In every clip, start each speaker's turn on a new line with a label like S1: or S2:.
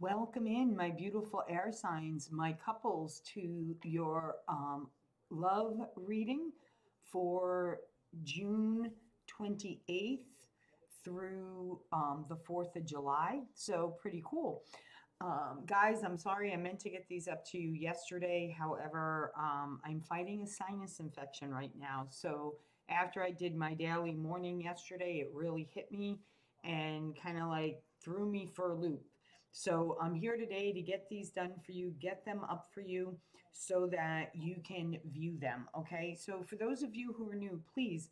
S1: Welcome in, my beautiful air signs, my couples, to your love reading for June 28th through the 4th of July. So, pretty cool. Guys, I'm sorry I meant to get these up to you yesterday. However, I'm fighting a sinus infection right now. So, after I did my daily morning yesterday, it really hit me and kind of like threw me for a loop. So I'm here today to get these done for you, get them up for you so that you can view them. Okay. So for those of you who are new, please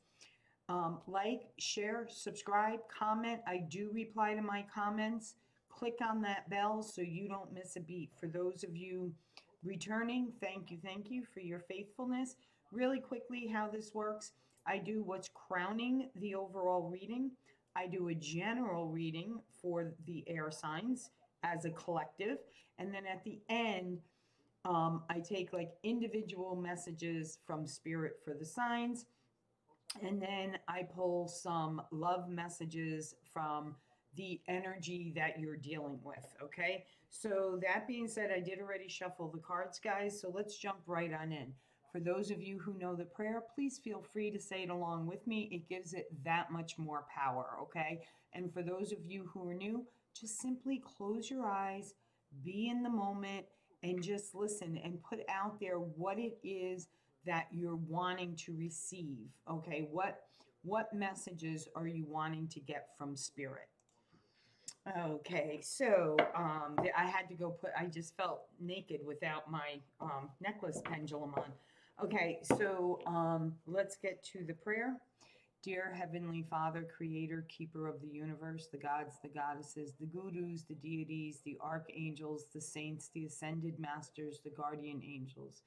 S1: like, share, subscribe, comment. I do reply to my comments. Click on that bell so you don't miss a beat. For those of you returning, thank you for your faithfulness. Really quickly, how this works, I do what's crowning the overall reading. I do a general reading for the air signs as a collective. And then at the end, I take like individual messages from spirit for the signs, and then I pull some love messages from the energy that you're dealing with. Okay. So, that being said, I did already shuffle the cards, guys. So, let's jump right on in. For those of you who know the prayer, please feel free to say it along with me. It gives it that much more power. Okay. And for those of you who are new, just simply close your eyes, be in the moment, and just listen and put out there what it is that you're wanting to receive. Okay, what messages are you wanting to get from spirit? Okay, so I had to go put. I just felt naked without my necklace pendulum on. Okay, so let's get to the prayer. Dear Heavenly Father, Creator, Keeper of the universe, the gods, the goddesses, the gurus, the deities, the archangels, the saints, the ascended masters, the guardian angels,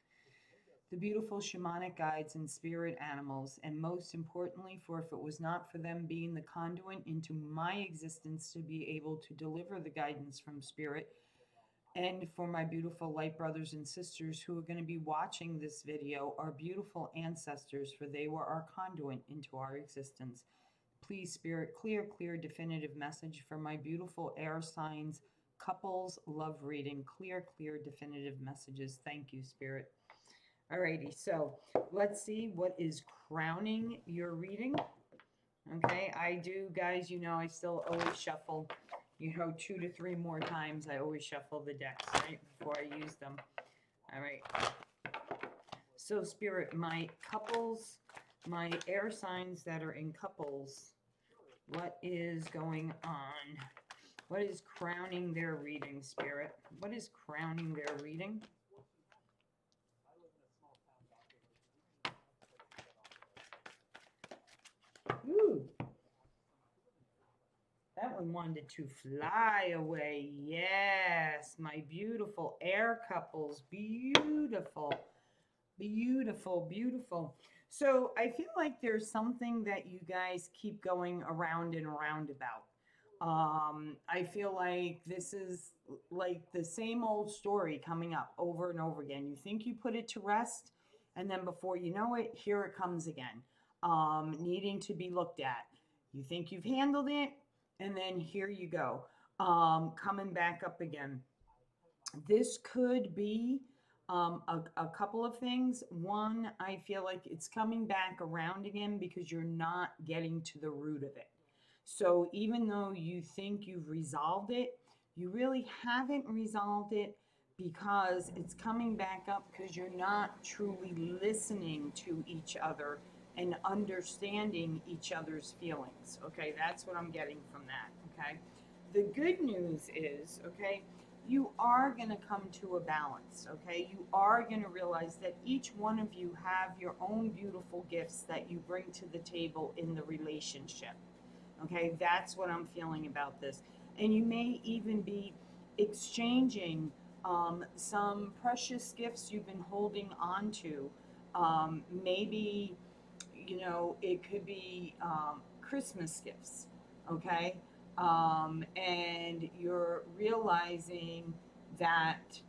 S1: the beautiful shamanic guides and spirit animals, and most importantly, for if it was not for them being the conduit into my existence to be able to deliver the guidance from spirit, and for my beautiful light brothers and sisters who are going to be watching this video, our beautiful ancestors, for they were our conduit into our existence. Please, Spirit, clear, definitive message for my beautiful air signs, couples, love reading, clear, definitive messages. Thank you, Spirit. Alrighty, so let's see what is crowning your reading. Okay, I do, guys, you know, I still always shuffle, 2 to 3 more times. I always shuffle the decks, right, before I use them. All right. So, Spirit, my couples, my air signs that are in couples, what is going on? What is crowning their reading, Spirit? What is crowning their reading? Ooh, that one wanted to fly away. Yes, my beautiful air couples. Beautiful, beautiful. So I feel like there's something that you guys keep going around and around about. I feel like this is like the same old story coming up over and over again. You think you put it to rest, and then before you know it, here it comes again, needing to be looked at. You think you've handled it, and then here you go, coming back up again. This could be a couple of things. One, I feel like it's coming back around again because you're not getting to the root of it. So even though you think you've resolved it, you really haven't resolved it because it's coming back up because you're not truly listening to each other and understanding each other's feelings. Okay, that's what I'm getting from that. Okay, the good news is, okay, you are going to come to a balance. Okay, you are going to realize that each one of you have your own beautiful gifts that you bring to the table in the relationship. Okay, that's what I'm feeling about this. And you may even be exchanging some precious gifts you've been holding on to. Maybe, it could be Christmas gifts, okay? And you're realizing that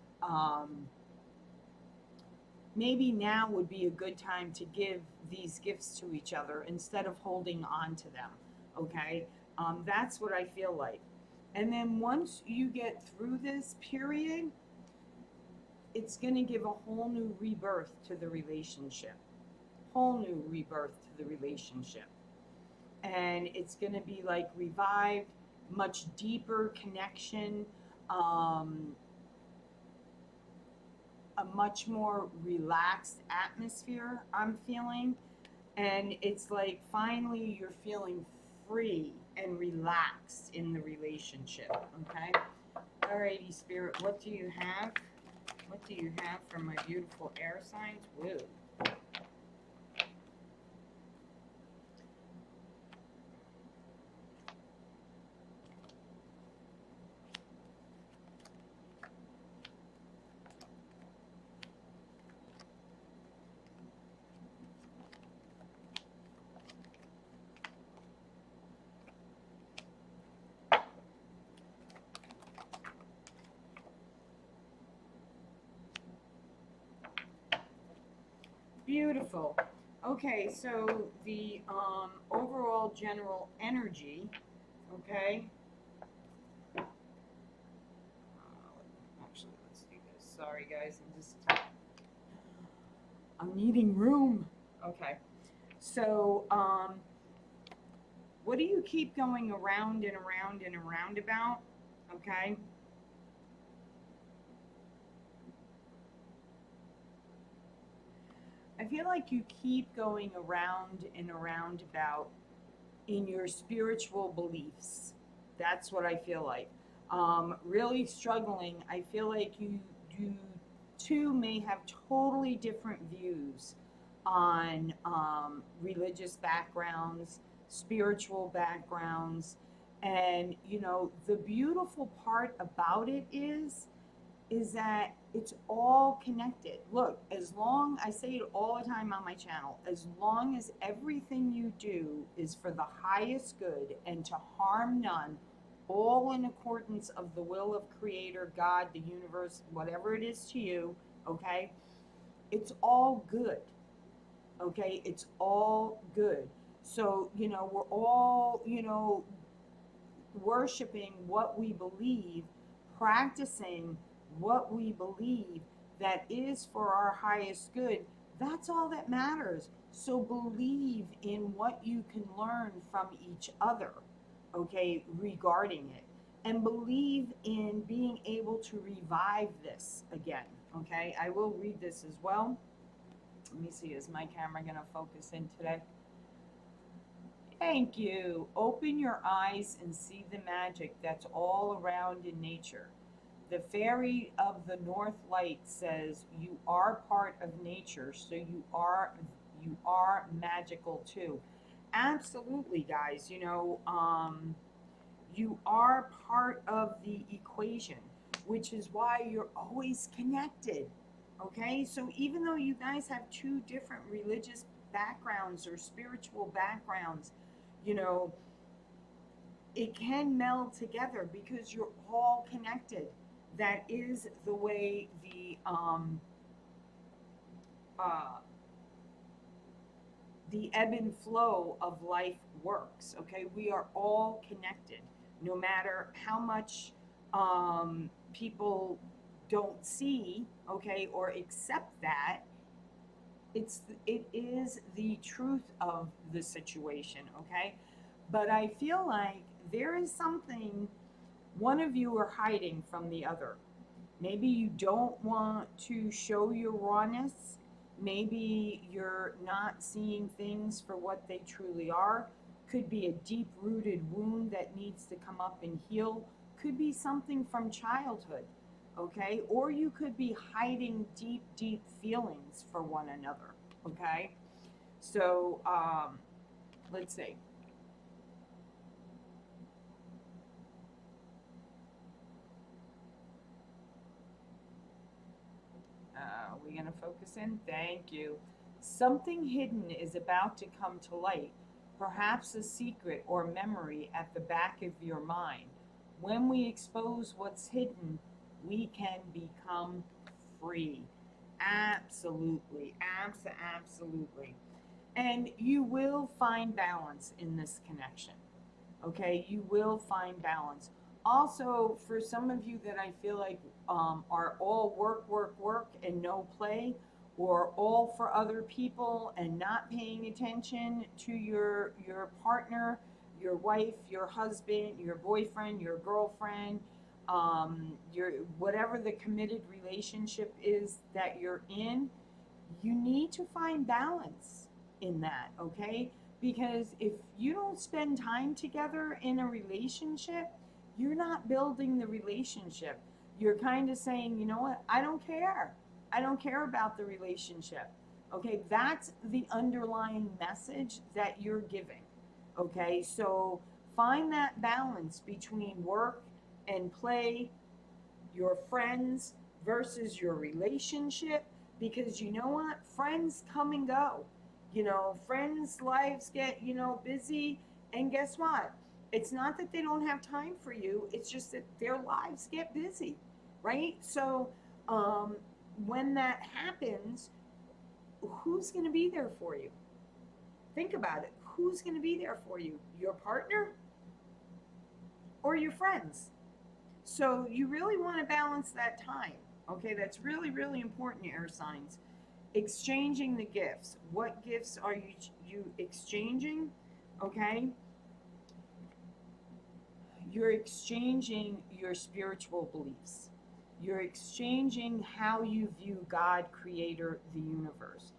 S1: maybe now would be a good time to give these gifts to each other instead of holding on to them. Okay, that's what I feel like. And then once you get through this period, it's going to give a whole new rebirth to the relationship. Whole new rebirth to the relationship. And it's going to be like revived, much deeper connection, a much more relaxed atmosphere, I'm feeling. And it's like finally you're feeling free and relaxed in the relationship. Okay. Alrighty, Spirit, what do you have? What do you have for my beautiful air signs? Woo. Beautiful. Okay, so the overall general energy, okay. Actually, let's do this. Sorry, guys, I'm needing room. Okay, so what do you keep going around and around and around about? Okay. I feel like you keep going around and around about in your spiritual beliefs. That's what I feel like. Really struggling. I feel like you two may have totally different views on religious backgrounds, spiritual backgrounds, and you know the beautiful part about it is that it's all connected. Look, as long, I say it all the time on my channel, as long as everything you do is for the highest good and to harm none, all in accordance of the will of Creator, God, the universe, whatever it is to you, okay? It's all good, okay? It's all good. So, you know, we're all, you know, worshiping what we believe, practicing what we believe that is for our highest good. That's all that matters. So believe in what you can learn from each other, okay, regarding it. And believe in being able to revive this again, okay? I will read this as well. Let me see, is my camera going to focus in today? Thank you. Open your eyes and see the magic that's all around in nature. The fairy of the North Light says you are part of nature, so you are magical too. Absolutely, guys. You know, you are part of the equation, which is why you're always connected. Okay, so even though you guys have two different religious backgrounds or spiritual backgrounds, you know, it can meld together because you're all connected. That is the way the ebb and flow of life works. Okay, we are all connected, no matter how much people don't see, okay, or accept that. It is the truth of the situation, okay? But I feel like there is something one of you are hiding from the other. Maybe you don't want to show your rawness. Maybe you're not seeing things for what they truly are. Could be a deep rooted wound that needs to come up and heal. Could be something from childhood, okay? Or you could be hiding deep, deep feelings for one another, okay? So, let's see. We're going to focus in. Thank you. Something hidden is about to come to light, perhaps a secret or memory at the back of your mind. When we expose what's hidden, we can become free. Absolutely. Absolutely. And you will find balance in this connection. Okay? You will find balance. Also, for some of you that I feel like are all work, work, work and no play, or all for other people and not paying attention to your partner, your wife, your husband, your boyfriend, your girlfriend, your whatever the committed relationship is that you're in, you need to find balance in that, okay? Because if you don't spend time together in a relationship, you're not building the relationship. You're kind of saying, you know what, I don't care. I don't care about the relationship. Okay, that's the underlying message that you're giving. Okay, so find that balance between work and play, your friends versus your relationship, because you know what, friends come and go. Friends lives get busy, and guess what, it's not that they don't have time for you, it's just that their lives get busy, right? So um, when that happens, who's going to be there for you? Think about it. Who's going to be there for you? Your partner or your friends? So you really want to balance that time. Okay, that's really, really important, air signs. Exchanging the gifts. What gifts are you exchanging? Okay, you're exchanging your spiritual beliefs. You're exchanging how you view God, Creator, the universe.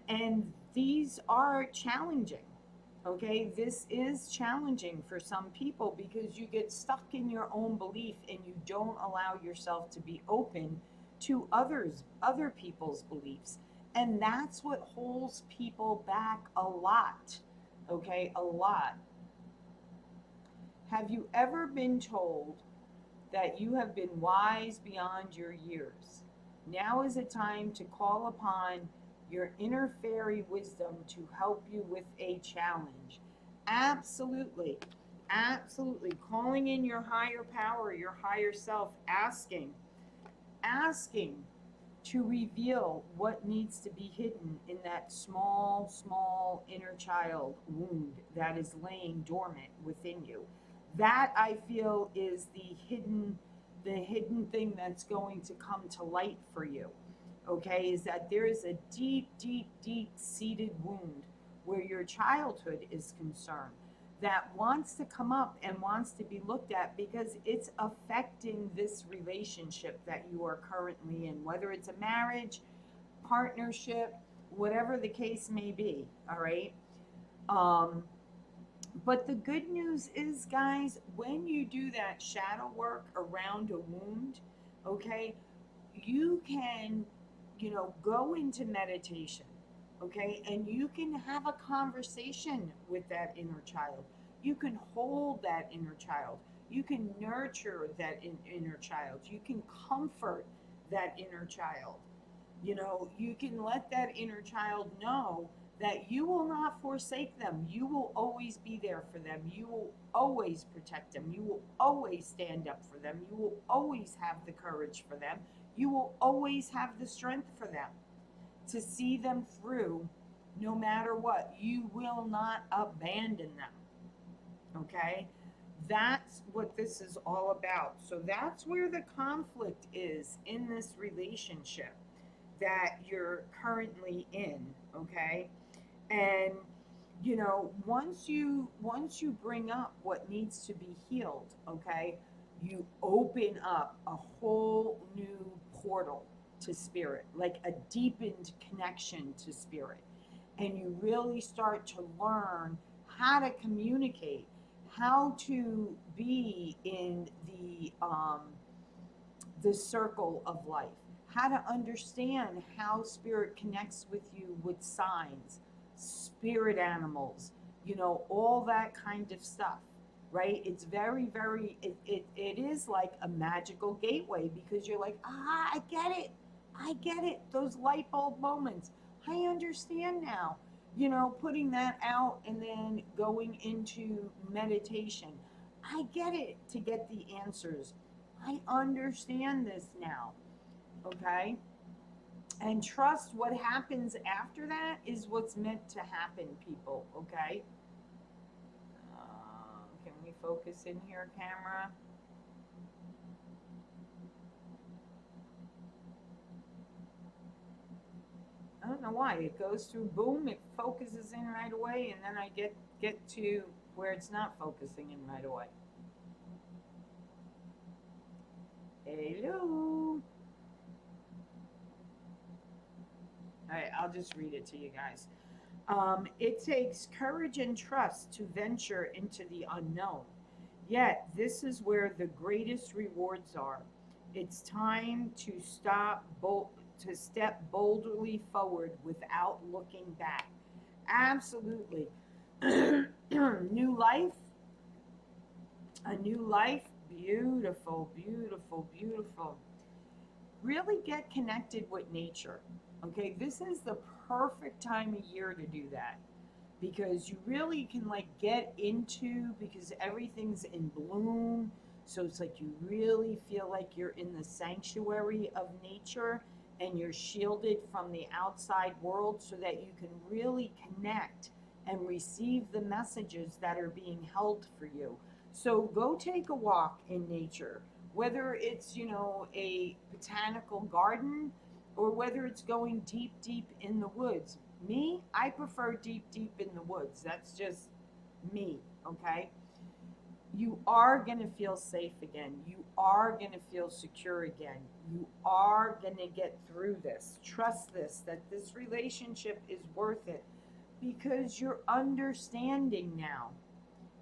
S1: And these are challenging. Okay, this is challenging for some people because you get stuck in your own belief and you don't allow yourself to be open to other people's beliefs. And that's what holds people back a lot. Okay, a lot. Have you ever been told that you have been wise beyond your years? Now is a time to call upon your inner fairy wisdom to help you with a challenge. Absolutely. Absolutely. Calling in your higher power, your higher self, asking to reveal what needs to be hidden in that small, small inner child wound that is laying dormant within you. That I feel is the hidden thing that's going to come to light for you. Okay, is that there is a deep, deep, deep seated wound where your childhood is concerned that wants to come up and wants to be looked at because it's affecting this relationship that you are currently in, whether it's a marriage, partnership, whatever the case may be. All right. Um, but the good news is, guys, when you do that shadow work around a wound, okay, you can, go into meditation, okay, and you can have a conversation with that inner child. You can hold that inner child. You can nurture that inner child. You can comfort that inner child. You can let that inner child know that you will not forsake them. You will always be there for them. You will always protect them. You will always stand up for them. You will always have the courage for them. You will always have the strength for them to see them through no matter what. You will not abandon them. Okay? That's what this is all about. So that's where the conflict is in this relationship that you're currently in, okay? And once you bring up what needs to be healed, okay, you open up a whole new portal to spirit, like a deepened connection to spirit. And you really start to learn how to communicate, how to be in the circle of life, how to understand how spirit connects with you with signs, spirit animals, all that kind of stuff, right? It's very, very, it is like a magical gateway because you're like, I get it. I get it. Those light bulb moments. I understand now. Putting that out and then going into meditation. I get it to get the answers. I understand this now. Okay? And trust what happens after that is what's meant to happen, people. Okay? Can we me focus in here, camera. I don't know why. It goes through, boom, it focuses in right away, and then I get to where it's not focusing in right away. Hello. All right, I'll just read it to you guys. It takes courage and trust to venture into the unknown. Yet, this is where the greatest rewards are. It's time to step boldly forward without looking back. Absolutely. New life, a new life. Beautiful, beautiful, beautiful. Really get connected with nature. Okay, this is the perfect time of year to do that, because you really can like get into, because everything's in bloom, so it's like you really feel like you're in the sanctuary of nature and you're shielded from the outside world, so that you can really connect and receive the messages that are being held for you. So go take a walk in nature, whether it's, you know, a botanical garden, or whether it's going deep, deep in the woods. Me, I prefer deep, deep in the woods. That's just me, okay? You are going to feel safe again. You are going to feel secure again. You are going to get through this. Trust this, that this relationship is worth it, because you're understanding now.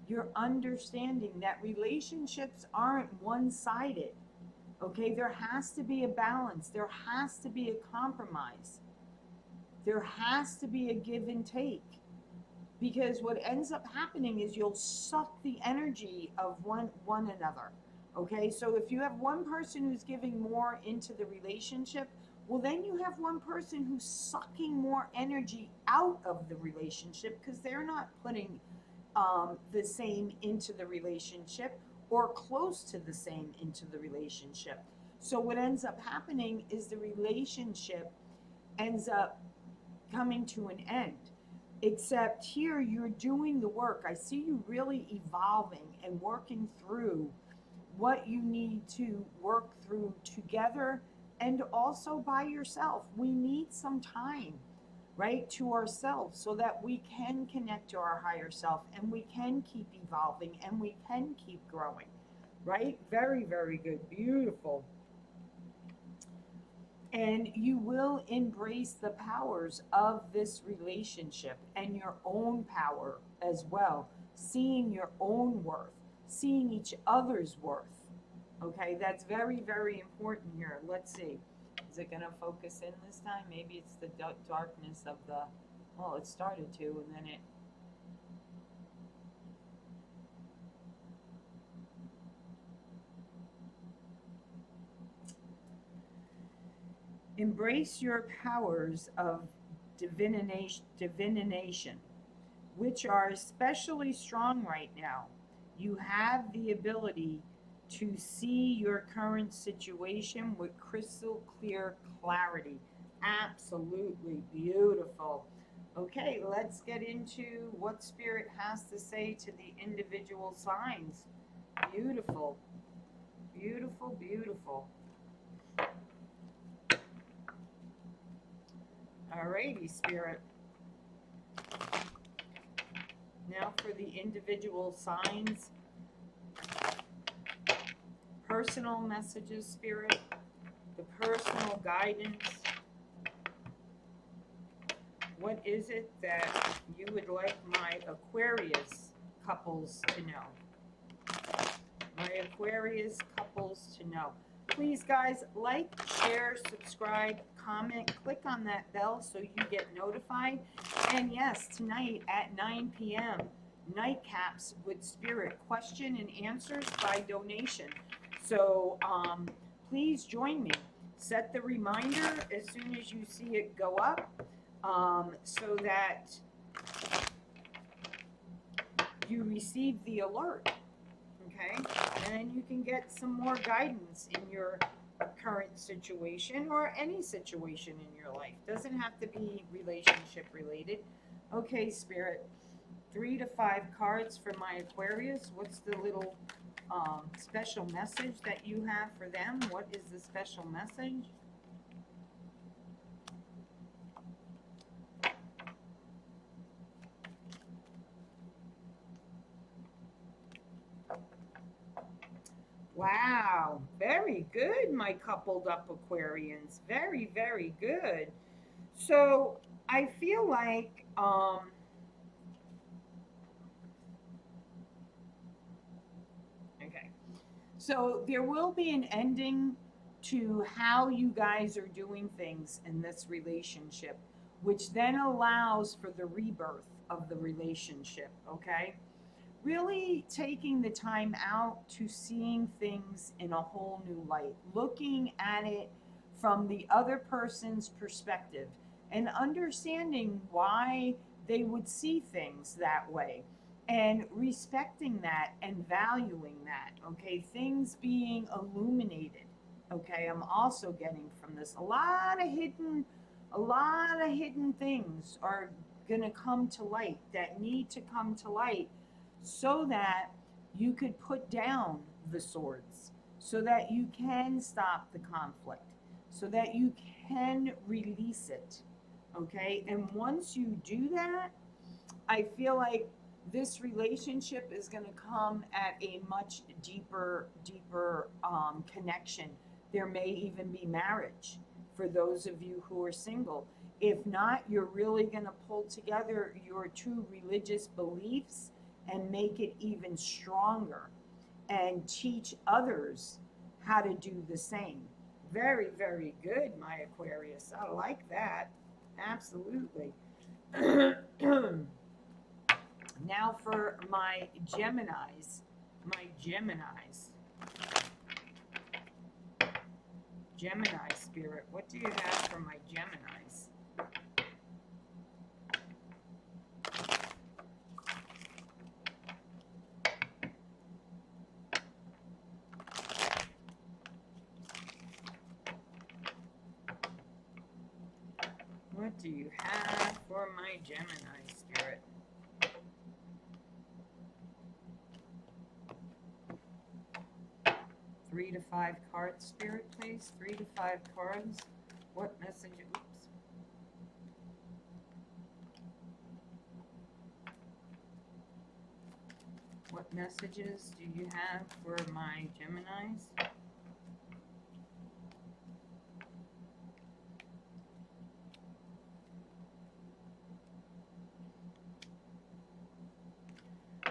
S1: You're understanding that relationships aren't one-sided. Okay, there has to be a balance. There has to be a compromise. There has to be a give and take. Because what ends up happening is you'll suck the energy of one another. Okay, so if you have one person who's giving more into the relationship, well, then you have one person who's sucking more energy out of the relationship, because they're not putting the same into the relationship, or close to the same into the relationship. So what ends up happening is the relationship ends up coming to an end. Except here you're doing the work. I see you really evolving and working through what you need to work through together, and also by yourself. We need some time, right, to ourselves, so that we can connect to our higher self, and we can keep evolving, and we can keep growing, right? Very, very good. Beautiful. And you will embrace the powers of this relationship and your own power as well, seeing your own worth, seeing each other's worth. Okay, that's very, very important here. Let's see. Is it going to focus in this time? Maybe it's the darkness of the, well, it started to, and then it. Embrace your powers of divination, which are especially strong right now. You have the ability to see your current situation with crystal clear clarity. Absolutely beautiful. Okay, let's get into what Spirit has to say to the individual signs. Beautiful, beautiful, beautiful. Alrighty, Spirit. Now for the individual signs. Personal messages, Spirit. The personal guidance. What is it that you would like my Aquarius couples to know? My Aquarius couples to know. Please, guys, like, share, subscribe, comment, click on that bell so you get notified. And yes, tonight at 9 p.m., Nightcaps with Spirit, question and answers by donation. So please join me. Set the reminder as soon as you see it go up, so that you receive the alert. Okay, and then you can get some more guidance in your current situation, or any situation in your life. Doesn't have to be relationship related. Okay, Spirit. 3 to 5 cards for my Aquarius. What's the little special message that you have for them? What is the special message? Wow, very good, my coupled up Aquarians. Very, very good. So I feel like okay. So there will be an ending to how you guys are doing things in this relationship, which then allows for the rebirth of the relationship, okay? Really taking the time out to seeing things in a whole new light, looking at it from the other person's perspective and understanding why they would see things that way and respecting that and valuing that, okay? Things being illuminated, okay? I'm also getting from this a lot of hidden things are going to come to light that need to come to light so that you could put down the swords, so that you can stop the conflict, so that you can release it, okay? And once you do that, I feel like this relationship is going to come at a much deeper connection. There may even be marriage for those of you who are single. If not, you're really going to pull together your two religious beliefs and make it even stronger and teach others how to do the same. Very, very good, my Aquarius. I like that. Absolutely. Now for my Geminis. Gemini spirit. What do you have for my Geminis? What do you have for my Gemini spirit? Three to 5 cards, spirit, please. 3 to 5 cards. What message? Oops. What messages do you have for my Geminis?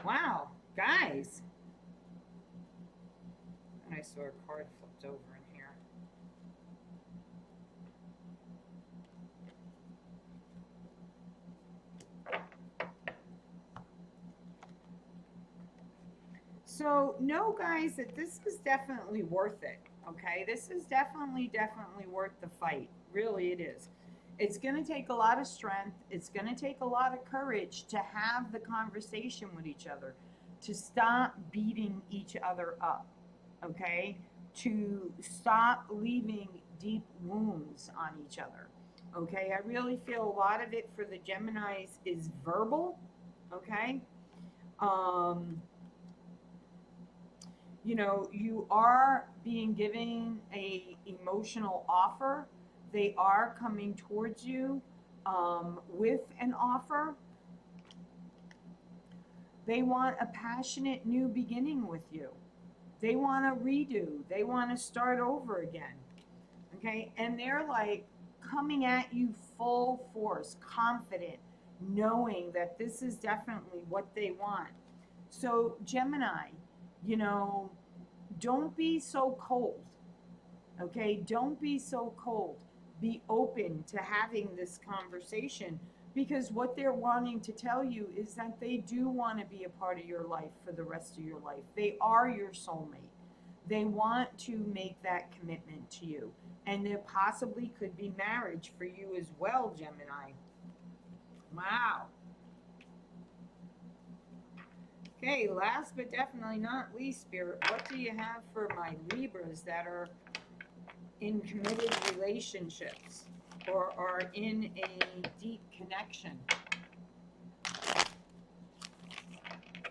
S1: Wow, guys. I saw a card flipped over in here. So know, guys, that this is definitely worth it, okay? This is definitely worth the fight. Really, it is. It's going to take a lot of strength. It's going to take a lot of courage to have the conversation with each other, to stop beating each other up, okay? To stop leaving deep wounds on each other, okay? I really feel a lot of it for the Geminis is verbal, okay? You know, you are being given a emotional offer. They are coming towards you with an offer. They want a passionate new beginning with you. They want to redo. They want to start over again. Okay? And they're like coming at you full force, confident, knowing that this is definitely what they want. So, Gemini, you know, don't be so cold. Okay? Don't be so cold. Be open to having this conversation, because what they're wanting to tell you is that they do want to be a part of your life for the rest of your life. They are your soulmate. They want to make that commitment to you. And there possibly could be marriage for you as well, Gemini. Wow. Okay, last but definitely not least, Spirit, what do you have for my Libras that are in committed relationships or are in a deep connection?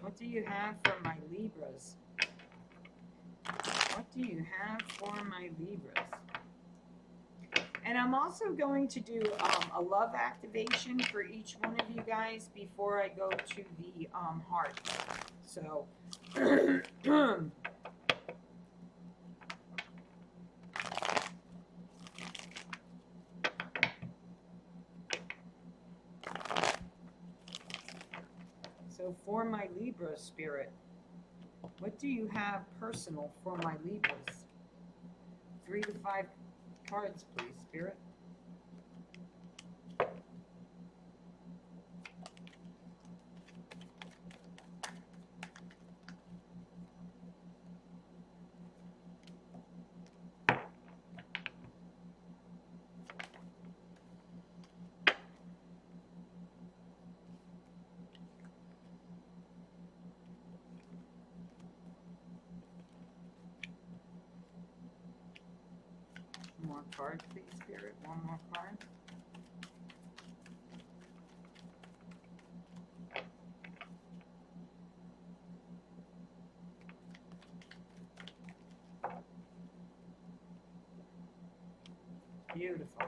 S1: What do you have for my Libras? What do you have for my Libras? And I'm also going to do a love activation for each one of you guys before I go to the heart. So, so for my Libra spirit, what do you have personal for my Libras? 3 to 5 cards, please, Spirit. More card, please, Spirit. One more card. Beautiful.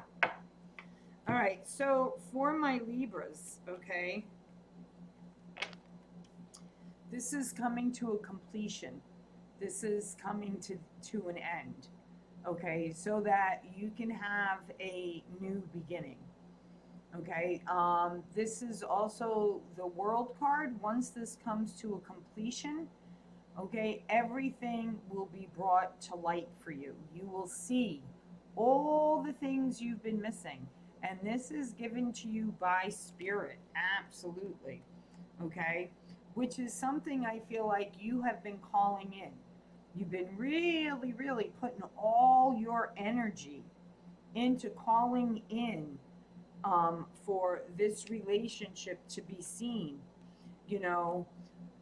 S1: All right, so for my Libras, okay, this is coming to a completion. This is coming to an end, okay, so that you can have a new beginning. Okay, this is also the World card. Once this comes to a completion, okay, everything will be brought to light for you. You will see all the things you've been missing. And this is given to you by Spirit, absolutely, okay? Which is something I feel like you have been calling in. You've been really, really putting all your energy into calling in for this relationship to be seen, you know,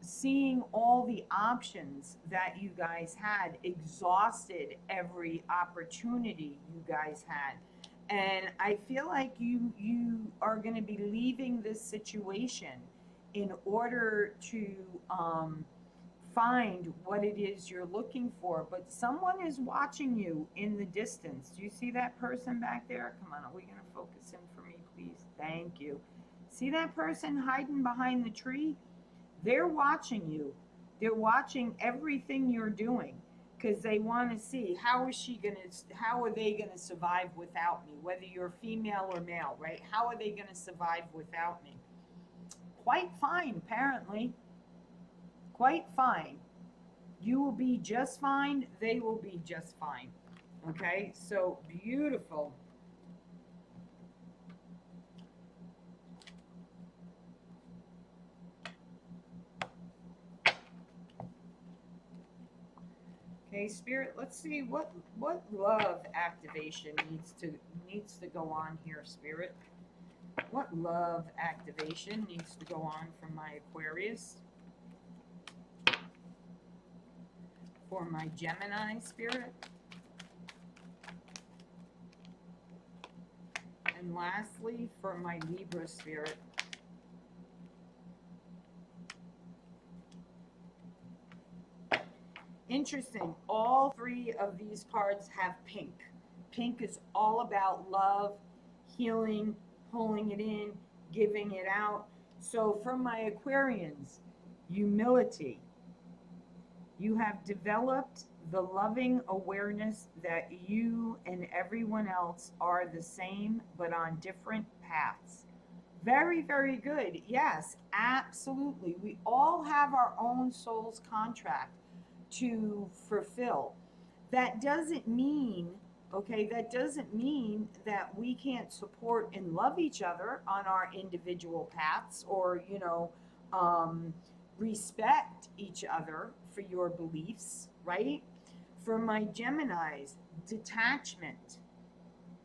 S1: seeing all the options that you guys had, exhausted every opportunity you guys had. And I feel like you are going to be leaving this situation in order to find what it is you're looking for. But someone is watching you in the distance. Do you see that person back there? Come on, are we going to focus in for me, please? Thank you. See that person hiding behind the tree? They're watching you. They're watching everything you're doing because they want to see how are they going to survive without me, whether you're female or male, right? How are they going to survive without me? Quite fine, apparently. Quite fine. You will be just fine. They will be just fine. Okay, so beautiful. Okay, Spirit, let's see what love activation needs to go on here, Spirit. What love activation needs to go on for my Aquarius? For my Gemini, Spirit? And lastly, for my Libra, Spirit. Interesting. All three of these cards have pink. Pink is all about love, healing, pulling it in, giving it out. So for my Aquarians, humility. You have developed the loving awareness that you and everyone else are the same, but on different paths. Very, very good. Yes, absolutely. We all have our own soul's contract to fulfill. That doesn't mean, okay, that doesn't mean that we can't support and love each other on our individual paths or, respect each other for your beliefs, right? For my Geminis, detachment.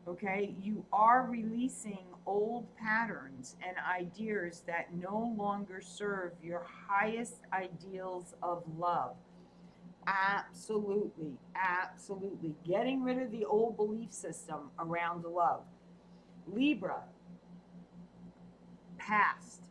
S1: Okay, you are releasing old patterns and ideas that no longer serve your highest ideals of love. Absolutely, absolutely. Getting rid of the old belief system around love. Libra, past.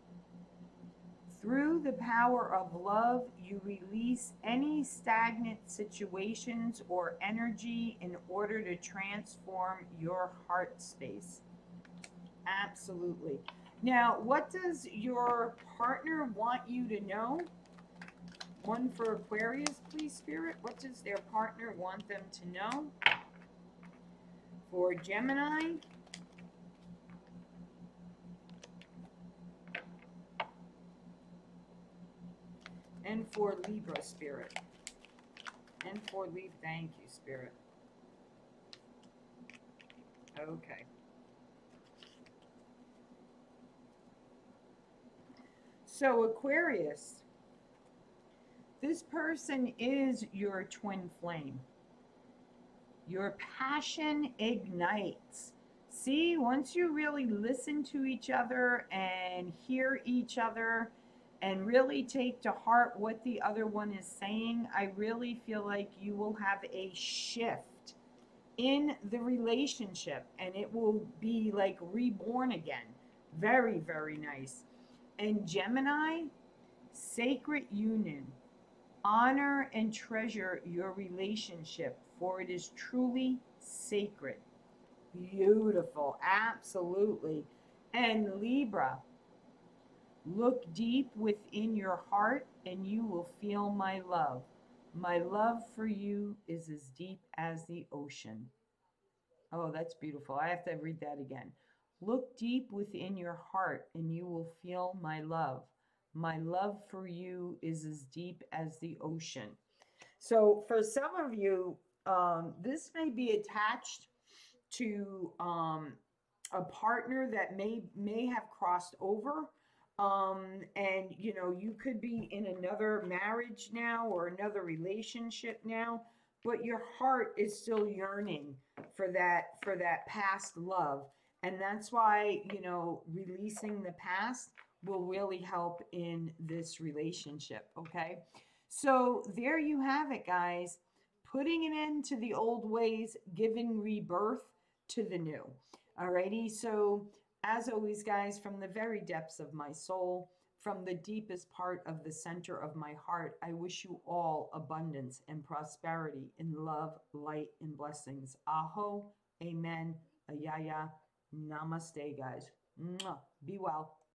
S1: Through the power of love, you release any stagnant situations or energy in order to transform your heart space. Absolutely. Now, what does your partner want you to know? One for Aquarius, please, Spirit. What does their partner want them to know? For Gemini, and for Libra, Spirit. And for Libra, thank you, Spirit. Okay. So, Aquarius, this person is your twin flame. Your passion ignites. See, once you really listen to each other and hear each other and really take to heart what the other one is saying, I really feel like you will have a shift in the relationship and it will be like reborn again. Very, very nice. And Gemini, sacred union. Honor and treasure your relationship, for it is truly sacred. Beautiful, absolutely. And Libra, look deep within your heart and you will feel my love. My love for you is as deep as the ocean. Oh, that's beautiful. I have to read that again. Look deep within your heart and you will feel my love. My love for you is as deep as the ocean. So for some of you, this may be attached to a partner that may have crossed over. And you could be in another marriage now or another relationship now, but your heart is still yearning for that past love. And that's why, releasing the past will really help in this relationship. Okay. So there you have it, guys. Putting an end to the old ways, giving rebirth to the new. Alrighty. So as always, guys, from the very depths of my soul, from the deepest part of the center of my heart, I wish you all abundance and prosperity in love, light, and blessings. Aho, amen, ayaya, namaste, guys. Mwah. Be well.